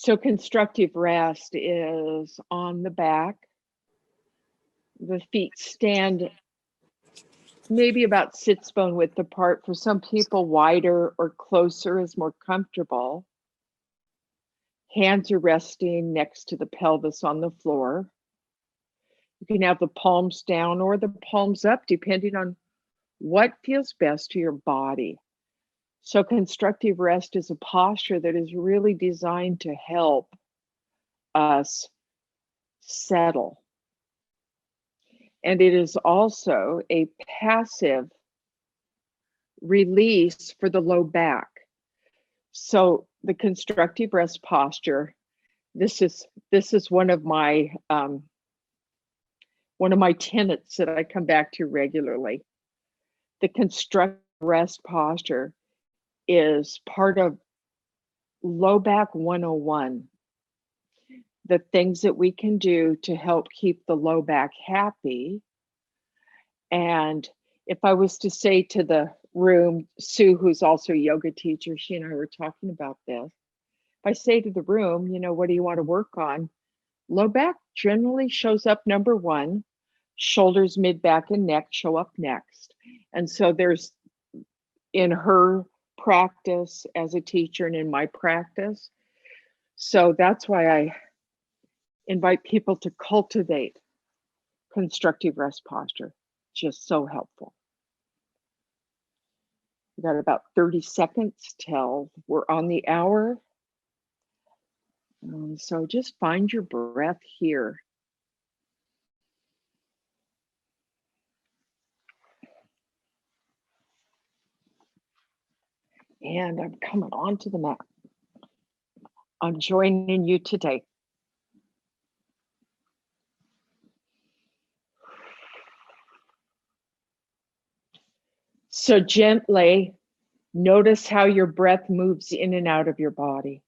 So constructive rest is on the back. The feet stand maybe about sits bone width apart. For some people, wider or closer is more comfortable. Hands are resting next to the pelvis on the floor. You can have the palms down or the palms up, depending on what feels best to your body. So constructive rest is a posture that is really designed to help us settle. And it is also a passive release for the low back. So the constructive rest posture, this is one of my tenets that I come back to regularly. The constructive rest posture is part of low back 101. The things that we can do to help keep the low back happy. And if I was to say to the room, Sue, who's also a yoga teacher, she and I were talking about this. If I say to the room, what do you want to work on? Low back generally shows up number one. Shoulders, mid back, and neck show up next. And so there's, in her practice as a teacher and in my practice. So that's why I invite people to cultivate constructive rest posture. Just so helpful. We got about 30 seconds till we're on the hour. So just find your breath here. And I'm coming onto the mat. I'm joining you today. So gently notice how your breath moves in and out of your body.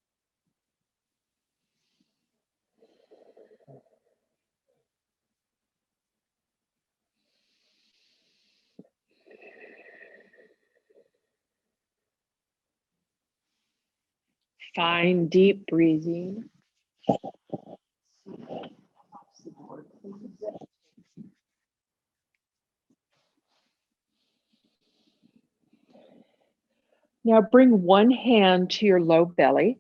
Find deep breathing. Now bring one hand to your low belly,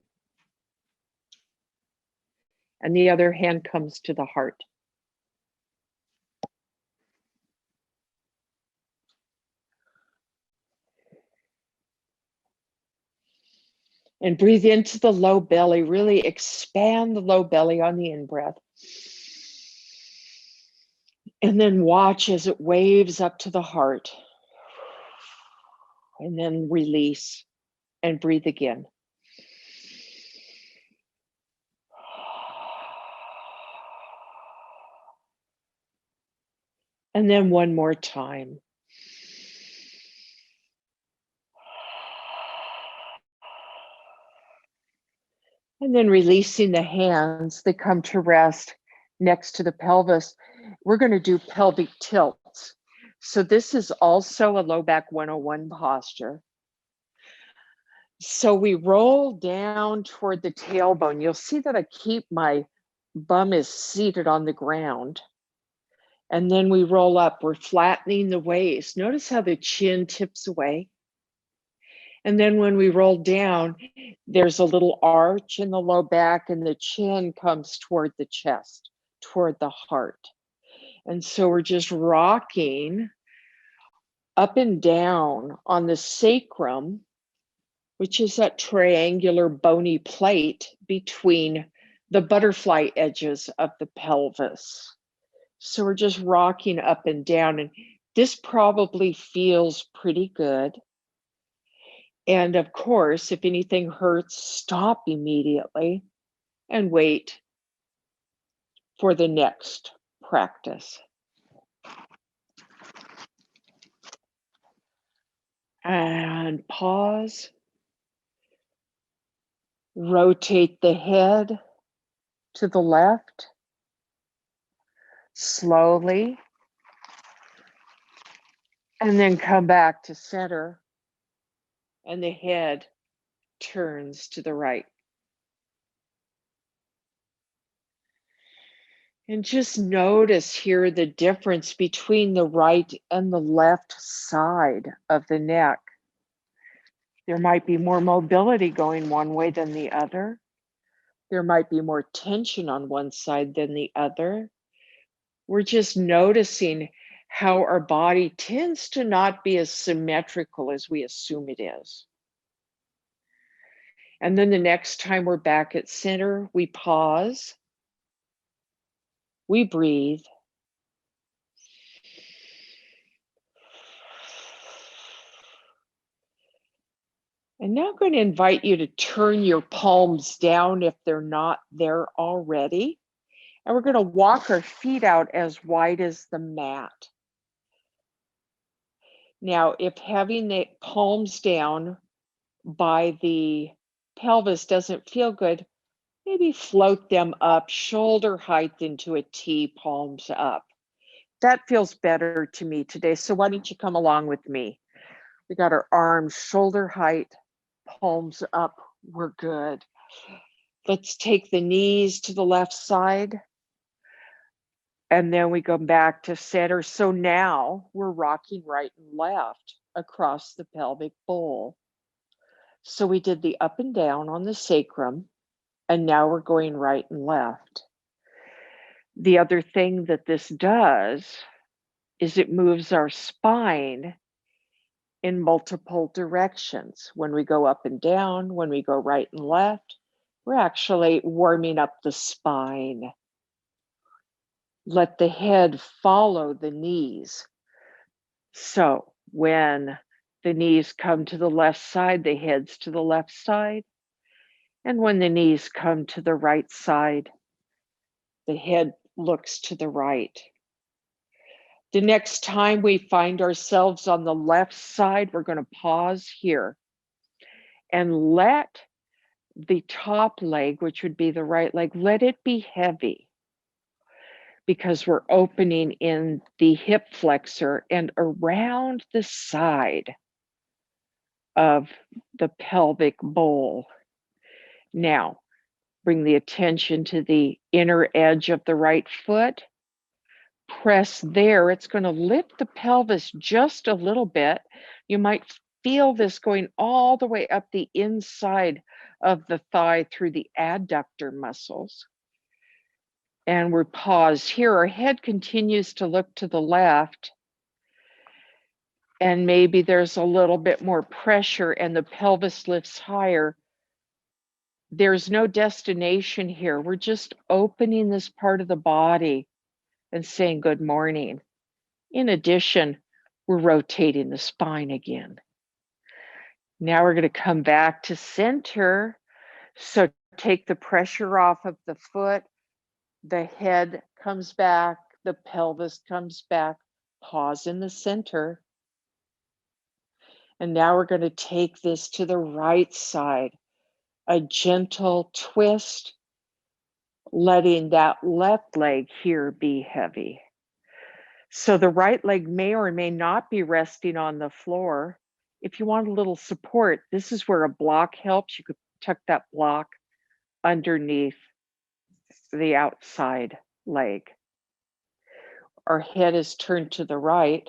and the other hand comes to the heart. And breathe into the low belly, really expand the low belly on the in-breath. And then watch as it waves up to the heart. And then release and breathe again. And then one more time. And then releasing the hands, they come to rest next to the pelvis. We're going to do pelvic tilts. So this is also a low back 101 posture. So we roll down toward the tailbone. You'll see that I keep my bum is seated on the ground. And then we roll up, we're flattening the waist. Notice how the chin tips away. And then when we roll down, there's a little arch in the low back and the chin comes toward the chest, toward the heart. And so we're just rocking up and down on the sacrum, which is that triangular bony plate between the butterfly edges of the pelvis. So we're just rocking up and down, and this probably feels pretty good. And of course, if anything hurts, stop immediately and wait for the next practice. And pause. Rotate the head to the left slowly. And then come back to center. And the head turns to the right. And just notice here the difference between the right and the left side of the neck. There might be more mobility going one way than the other. There might be more tension on one side than the other. We're just noticing how our body tends to not be as symmetrical as we assume it is. And then the next time we're back at center, we pause, we breathe, and now I'm going to invite you to turn your palms down if they're not there already. And we're going to walk our feet out as wide as the mat. Now, if having the palms down by the pelvis doesn't feel good, maybe float them up, shoulder height into a T, palms up. That feels better to me today. So why don't you come along with me? We got our arms shoulder height, palms up. We're good. Let's take the knees to the left side. And then we go back to center. So now we're rocking right and left across the pelvic bowl. So we did the up and down on the sacrum, and now we're going right and left. The other thing that this does is it moves our spine in multiple directions. When we go up and down, when we go right and left, we're actually warming up the spine. Let the head follow the knees. So when the knees come to the left side, the head's to the left side. And when the knees come to the right side, the head looks to the right. The next time we find ourselves on the left side, we're going to pause here and let the top leg, which would be the right leg, let it be heavy, because we're opening in the hip flexor and around the side of the pelvic bowl. Now, bring the attention to the inner edge of the right foot. Press there. It's going to lift the pelvis just a little bit. You might feel this going all the way up the inside of the thigh through the adductor muscles. And we're paused here. Our head continues to look to the left. And maybe there's a little bit more pressure and the pelvis lifts higher. There's no destination here. We're just opening this part of the body and saying good morning. In addition, we're rotating the spine again. Now we're going to come back to center. So take the pressure off of the foot. The head comes back. The pelvis comes back. Pause in the center. And now we're going to take this to the right side. A gentle twist, letting that left leg here be heavy. So the right leg may or may not be resting on the floor. If you want a little support, this is where a block helps. You could tuck that block underneath the outside leg. Our head is turned to the right.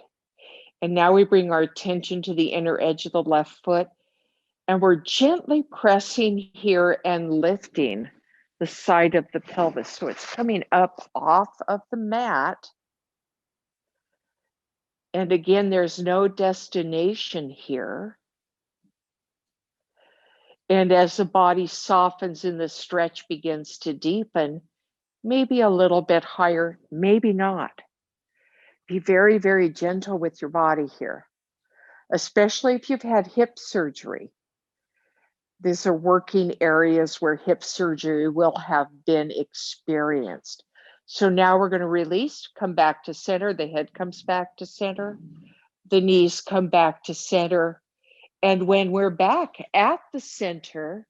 And now we bring our attention to the inner edge of the left foot. And we're gently pressing here and lifting the side of the pelvis. So it's coming up off of the mat. And again, there's no destination here. And as the body softens and the stretch begins to deepen, maybe a little bit higher, maybe not. Be very, very gentle with your body here, especially if you've had hip surgery. These are working areas where hip surgery will have been experienced. So now we're going to release, come back to center. The head comes back to center. The knees come back to center. And when we're back at the center,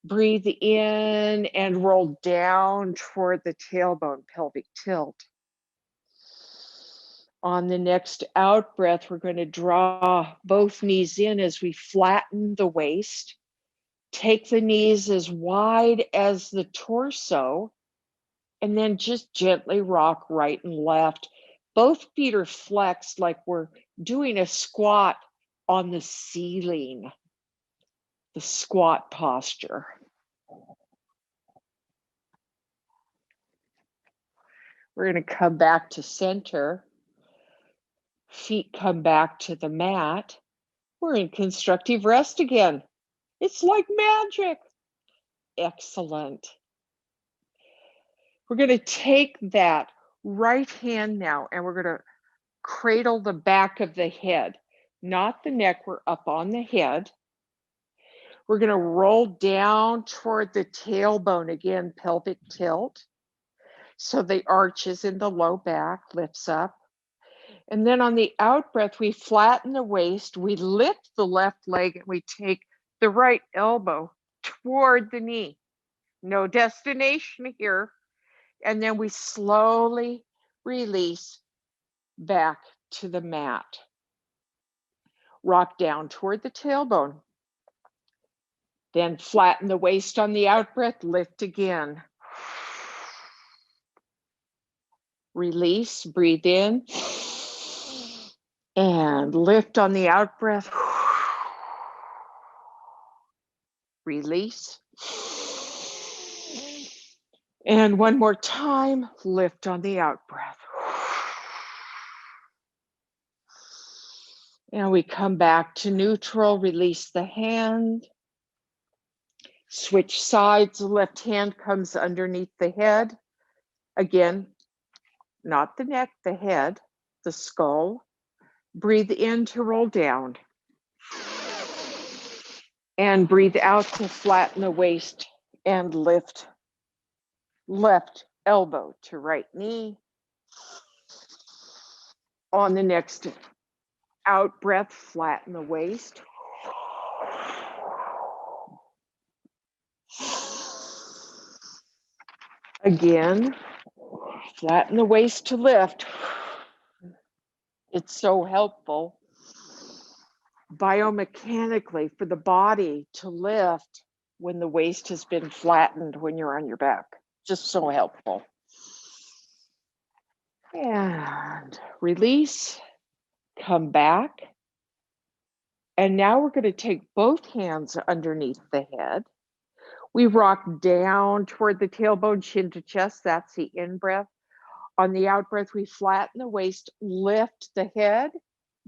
breathe in and roll down toward the tailbone, pelvic tilt. On the next out breath, we're going to draw both knees in as we flatten the waist. Take the knees as wide as the torso. And then just gently rock right and left. Both feet are flexed like we're doing a squat on the ceiling, the squat posture. We're going to come back to center. Feet come back to the mat. We're in constructive rest again. It's like magic. Excellent. We're going to take that right hand now and we're going to cradle the back of the head, not the neck. We're up on the head. We're going to roll down toward the tailbone again, pelvic tilt. So the arch is in the low back, lifts up. And then on the out breath, we flatten the waist, we lift the left leg, and we take the right elbow toward the knee. No destination here. And then we slowly release back to the mat. Rock down toward the tailbone. Then flatten the waist on the out breath, lift again. Release, breathe in, and lift on the out breath. Release. And one more time, lift on the out breath. And we come back to neutral, release the hand. Switch sides, the left hand comes underneath the head. Again, not the neck, the head, the skull. Breathe in to roll down. And breathe out to flatten the waist and lift. Left elbow to right knee. On the next out breath, flatten the waist. Again, flatten the waist to lift. It's so helpful biomechanically for the body to lift when the waist has been flattened when you're on your back. Just so helpful. And release, come back. And now we're going to take both hands underneath the head. We rock down toward the tailbone, chin to chest. That's the in breath. On the out breath, we flatten the waist, lift the head,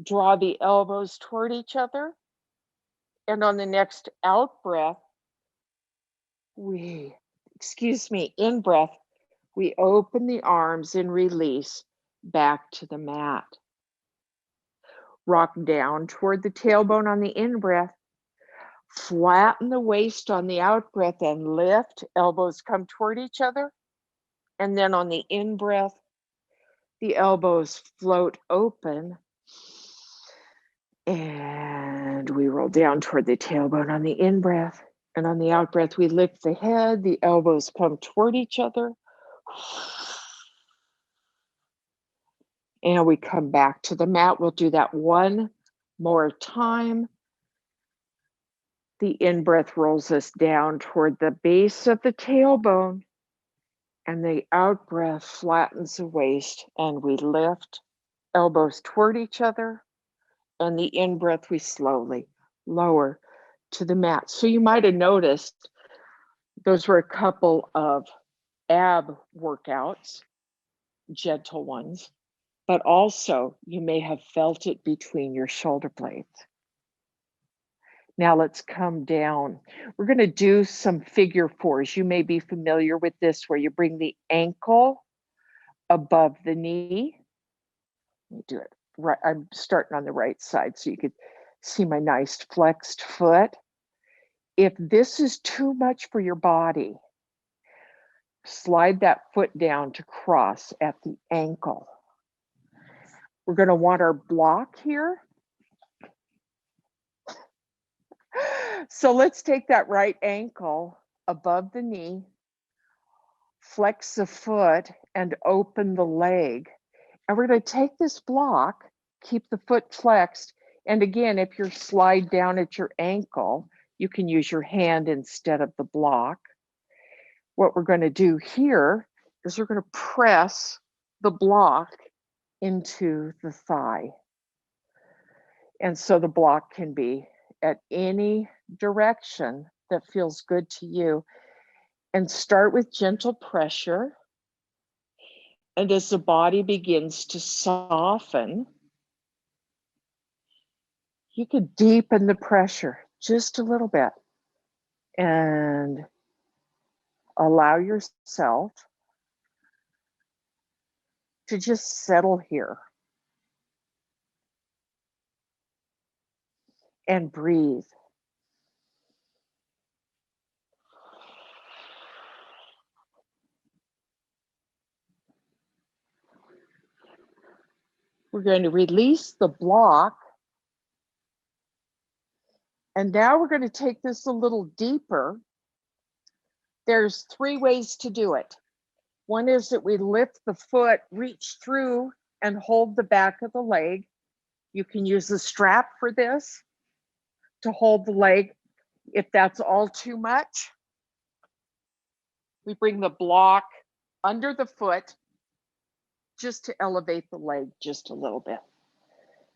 draw the elbows toward each other. And on the next out breath, in breath, we open the arms and release back to the mat. Rock down toward the tailbone on the in breath. Flatten the waist on the out breath and lift. Elbows come toward each other. And then on the in breath, the elbows float open. And we roll down toward the tailbone on the in breath. And on the out breath, we lift the head. The elbows come toward each other. And we come back to the mat. We'll do that one more time. The in-breath rolls us down toward the base of the tailbone, and the out-breath flattens the waist, and we lift, elbows toward each other, and the in-breath we slowly lower to the mat. So you might have noticed those were a couple of ab workouts, gentle ones, but also you may have felt it between your shoulder blades. Now let's come down. We're going to do some figure fours. You may be familiar with this, where you bring the ankle above the knee. Let me do it right. I'm starting on the right side so you could see my nice flexed foot. If this is too much for your body, slide that foot down to cross at the ankle. We're going to want our block here. So let's take that right ankle above the knee, flex the foot, and open the leg. And we're going to take this block, keep the foot flexed. And again, if you're slide down at your ankle, you can use your hand instead of the block. What we're going to do here is we're going to press the block into the thigh. And so the block can be at any direction that feels good to you. And start with gentle pressure. And as the body begins to soften, you could deepen the pressure just a little bit and allow yourself to just settle here and breathe. We're going to release the block. And now we're going to take this a little deeper. There's 3 ways to do it. One is that we lift the foot, reach through and hold the back of the leg. You can use the strap for this to hold the leg if that's all too much. We bring the block under the foot just to elevate the leg just a little bit.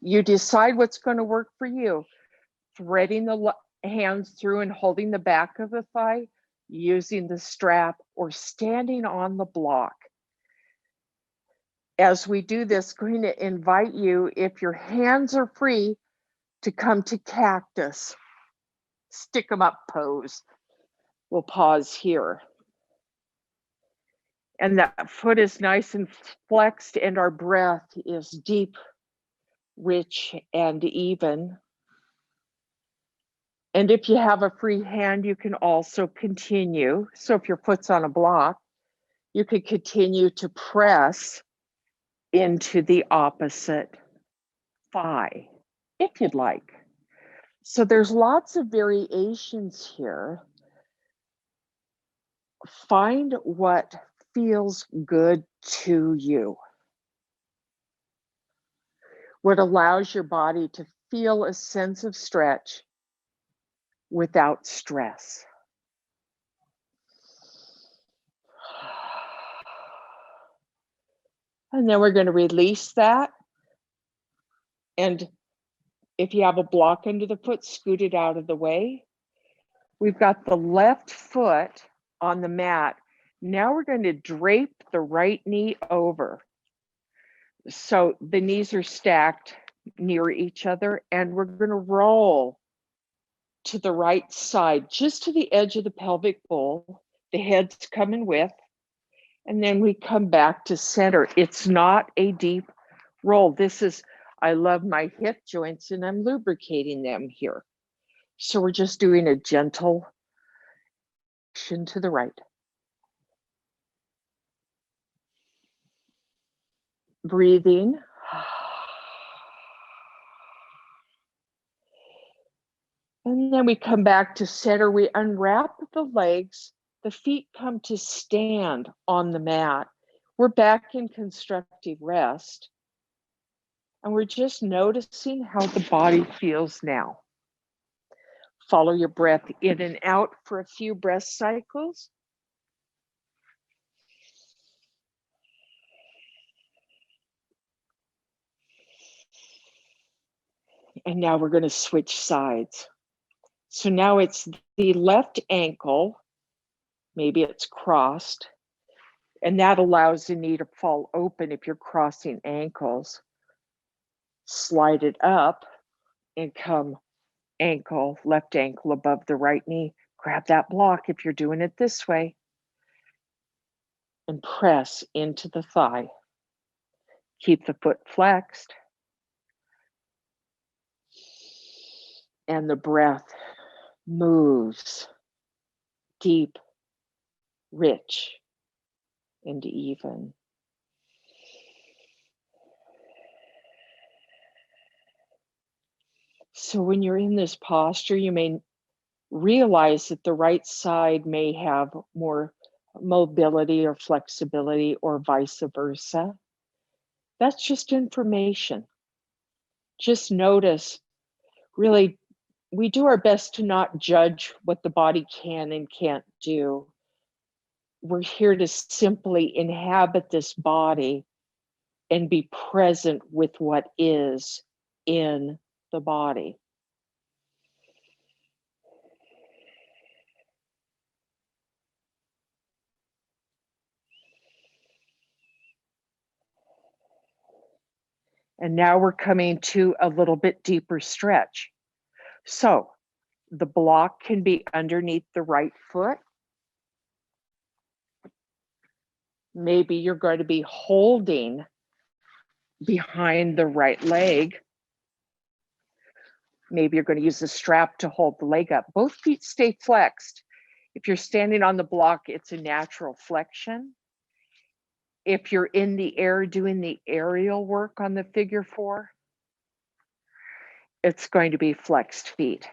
You decide what's going to work for you. Threading the hands through and holding the back of the thigh, using the strap, or standing on the block. As we do this, I'm going to invite you, if your hands are free, to come to cactus, stick them up pose. We'll pause here. And that foot is nice and flexed, and our breath is deep, rich, and even. And if you have a free hand, you can also continue. So if your foot's on a block, you could continue to press into the opposite thigh, if you'd like. So there's lots of variations here. Find what feels good to you, what allows your body to feel a sense of stretch without stress. And then we're going to release that. And if you have a block under the foot, scoot it out of the way. We've got the left foot on the mat. Now we're going to drape the right knee over. So the knees are stacked near each other, and we're going to roll to the right side, just to the edge of the pelvic bowl. The head's coming with, and then we come back to center. It's not a deep roll. This is, I love my hip joints and I'm lubricating them here. So we're just doing a gentle action to the right. Breathing. And then we come back to center. We unwrap the legs. The feet come to stand on the mat. We're back in constructive rest. And we're just noticing how the body feels now. Follow your breath in and out for a few breath cycles. And now we're going to switch sides. So now it's the left ankle, maybe it's crossed, and that allows the knee to fall open if you're crossing ankles. Slide it up and come ankle, left ankle above the right knee. Grab that block if you're doing it this way. And press into the thigh. Keep the foot flexed. And the breath moves deep, rich, and even. So when you're in this posture, you may realize that the right side may have more mobility or flexibility or vice versa. That's just information. Just notice, really, we do our best to not judge what the body can and can't do. we're here to simply inhabit this body and be present with what is in the body. And now we're coming to a little bit deeper stretch. So the block can be underneath the right foot. Maybe you're going to be holding behind the right leg. Maybe you're going to use the strap to hold the leg up. Both feet stay flexed. If you're standing on the block, it's a natural flexion. If you're in the air doing the aerial work on the figure 4, it's going to be flexed feet.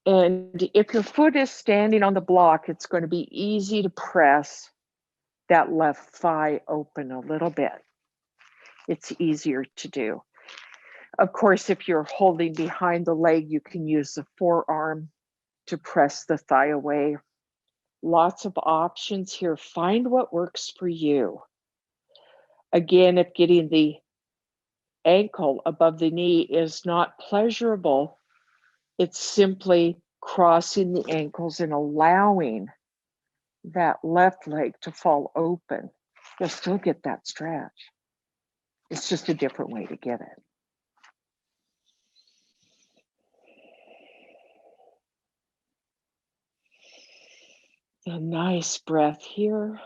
And if your foot is standing on the block, it's going to be easy to press that left thigh open a little bit. It's easier to do. Of course, if you're holding behind the leg, you can use the forearm to press the thigh away. Lots of options here. Find what works for you. Again, if getting the ankle above the knee is not pleasurable, it's simply crossing the ankles and allowing that left leg to fall open. You'll still get that stretch. It's just a different way to get it. A nice breath here.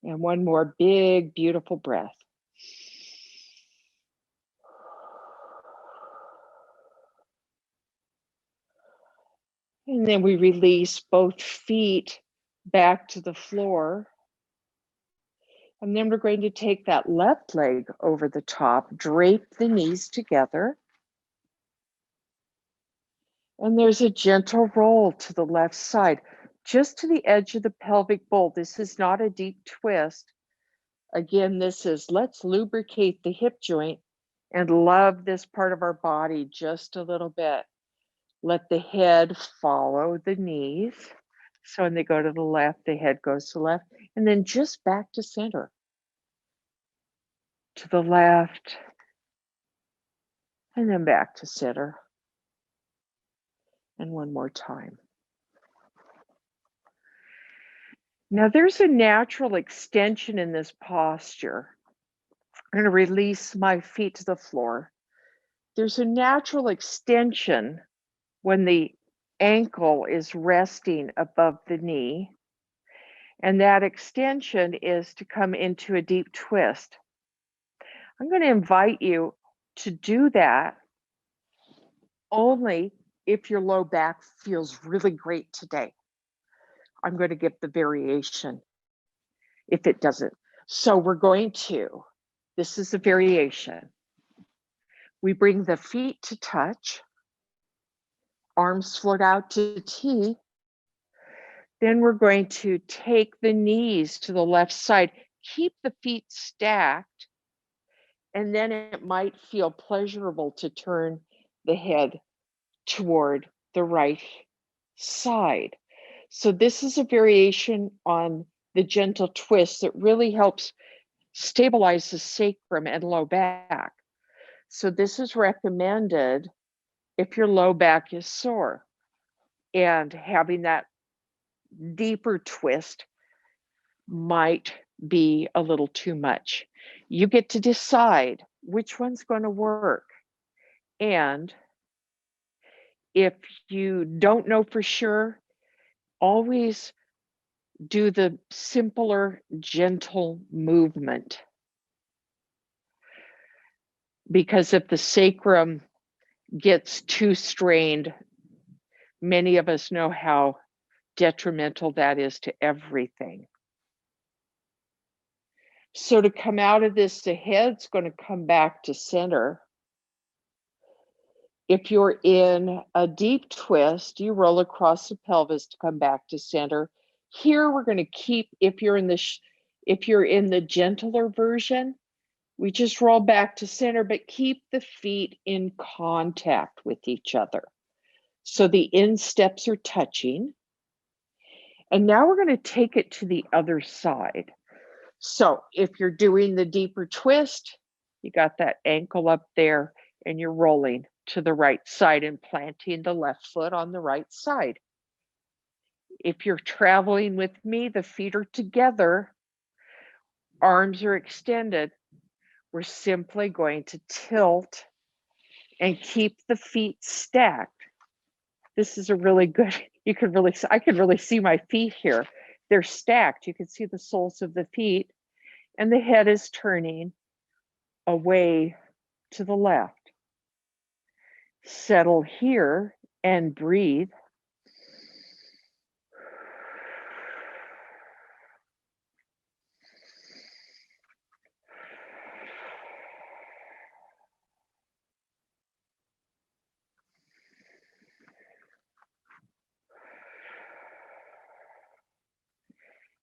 And one more big, beautiful breath. And then we release both feet back to the floor. And then we're going to take that left leg over the top, drape the knees together. And there's a gentle roll to the left side, just to the edge of the pelvic bowl. This is not a deep twist. Again, this is let's lubricate the hip joint and love this part of our body just a little bit. Let the head follow the knees. So when they go to the left, the head goes to the left, and then just back to center. To the left, and then back to center. And one more time. Now there's a natural extension in this posture. I'm going to release my feet to the floor. There's a natural extension when the ankle is resting above the knee. And that extension is to come into a deep twist. I'm going to invite you to do that only if your low back feels really great today. I'm going to give the variation if it doesn't. So we're going to, this is a variation. We bring the feet to touch, arms float out to T. Then we're going to take the knees to the left side, keep the feet stacked, and then it might feel pleasurable to turn the head toward the right side. So this is a variation on the gentle twist that really helps stabilize the sacrum and low back. So this is recommended if your low back is sore, and having that deeper twist might be a little too much. You get to decide which one's going to work. And if you don't know for sure, always do the simpler, gentle movement. Because if the sacrum gets too strained, many of us know how detrimental that is to everything. So to come out of this, the head's going to come back to center. If you're in a deep twist, you roll across the pelvis to come back to center. Here we're going to keep, if you're in the gentler version, We just roll back to center, but keep the feet in contact with each other. So the insteps are touching. And now we're going to take it to the other side. So if you're doing the deeper twist, you got that ankle up there and you're rolling to the right side and planting the left foot on the right side. If you're traveling with me, the feet are together, arms are extended. We're simply going to tilt and keep the feet stacked. This is a really good, I could really see my feet here. They're stacked. You can see the soles of the feet, and the head is turning away to the left. Settle here and breathe.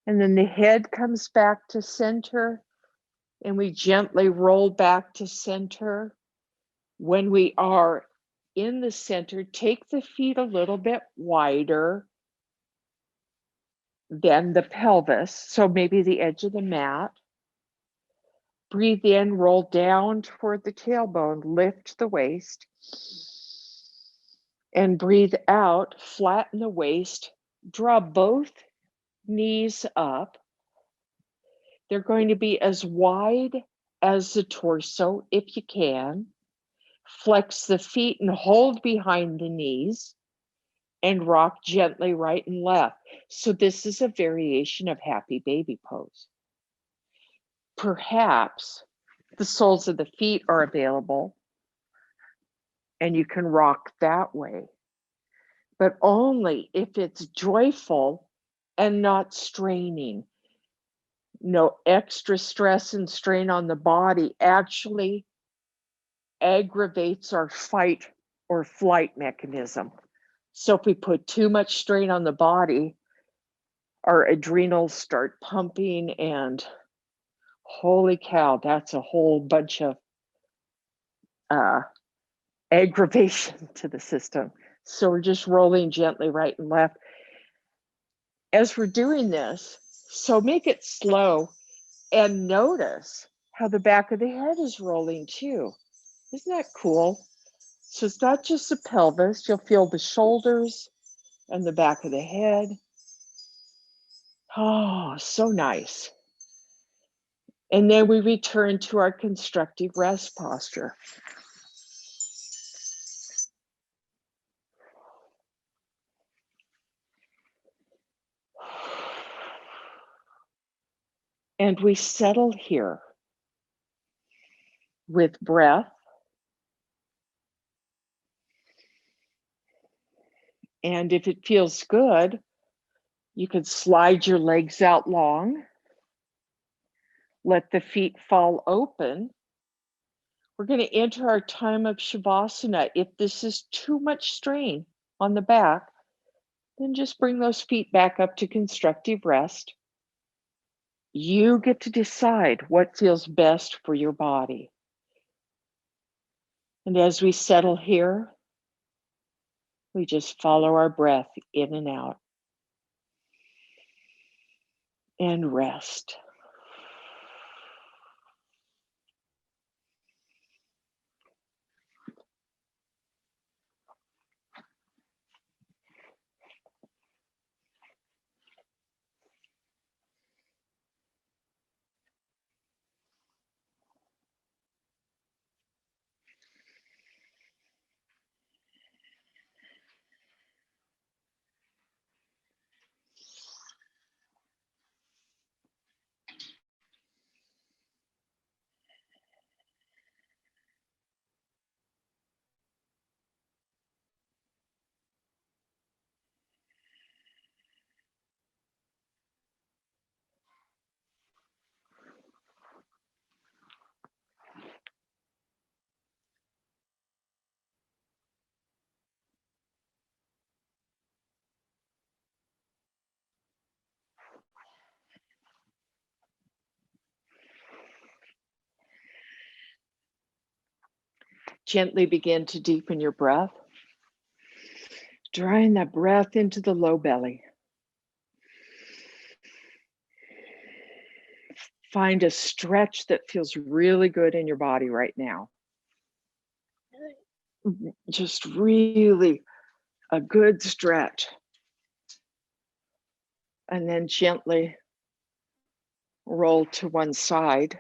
And then the head comes back to center, and we gently roll back to center. When we are in the center, take the feet a little bit wider than the pelvis, so maybe the edge of the mat. Breathe in, roll down toward the tailbone, lift the waist. And breathe out, flatten the waist, draw both knees up. They're going to be as wide as the torso if you can. Flex the feet and hold behind the knees and rock gently right and left. So this is a variation of happy baby pose. Perhaps the soles of the feet are available and you can rock that way, but only if it's joyful and not straining. No extra stress and strain on the body actually aggravates our fight or flight mechanism. So if we put too much strain on the body, our adrenals start pumping, and holy cow, that's a whole bunch of aggravation to the system. So we're just rolling gently right and left. As we're doing this, so make it slow and notice how the back of the head is rolling too. Isn't that cool? So it's not just the pelvis, you'll feel the shoulders and the back of the head. Oh, so nice. And then we return to our constructive rest posture. And we settle here with breath. And if it feels good, you could slide your legs out long. Let the feet fall open. We're going to enter our time of Shavasana. If this is too much strain on the back, then just bring those feet back up to constructive rest. You get to decide what feels best for your body. And as we settle here, we just follow our breath in and out and rest. Gently begin to deepen your breath, drawing that breath into the low belly. Find a stretch that feels really good in your body right now. Just really a good stretch. And then gently roll to one side.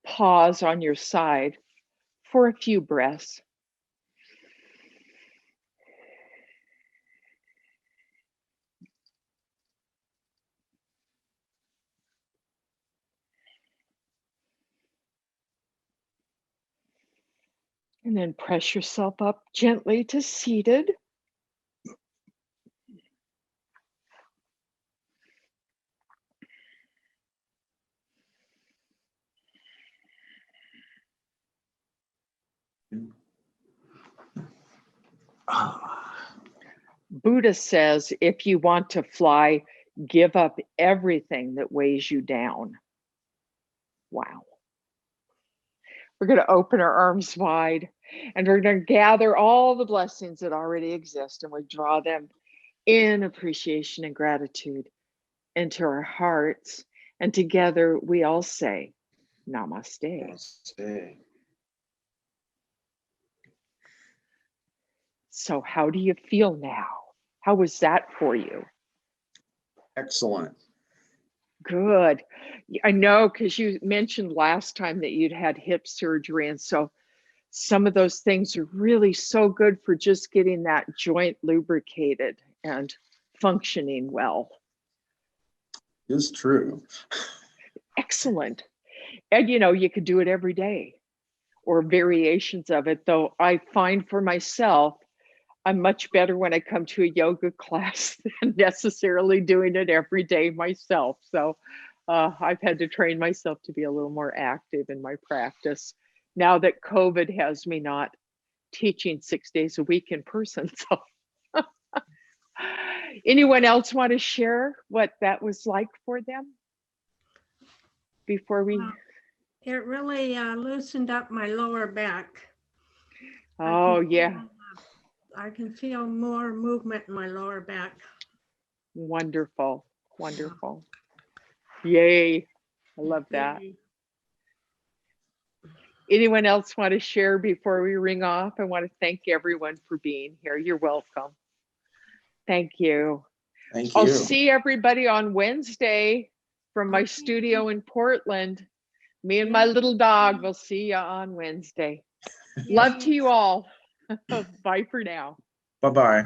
Pause on your side for a few breaths. And then press yourself up gently to seated. Buddha says, if you want to fly, give up everything that weighs you down. Wow. We're going to open our arms wide and we're going to gather all the blessings that already exist and we draw them in appreciation and gratitude into our hearts. And together we all say, Namaste. Namaste. So how do you feel now? How was that for you? Excellent. Good. I know, because you mentioned last time that you'd had hip surgery. And so some of those things are really so good for just getting that joint lubricated and functioning well. It's true. Excellent. And you could do it every day or variations of it, though I find for myself, I'm much better when I come to a yoga class than necessarily doing it every day myself. So I've had to train myself to be a little more active in my practice now that COVID has me not teaching 6 days a week in person. So anyone else want to share what that was like for them before we? It really loosened up my lower back. Oh, yeah. I can feel more movement in my lower back. Wonderful. Wonderful. Yay. I love that. Yay. Anyone else want to share before we ring off? I want to thank everyone for being here. You're welcome. Thank you. Thank you. I'll see everybody on Wednesday from my studio in Portland. Me and my little dog will see you on Wednesday. Love to you all. Bye for now. Bye-bye.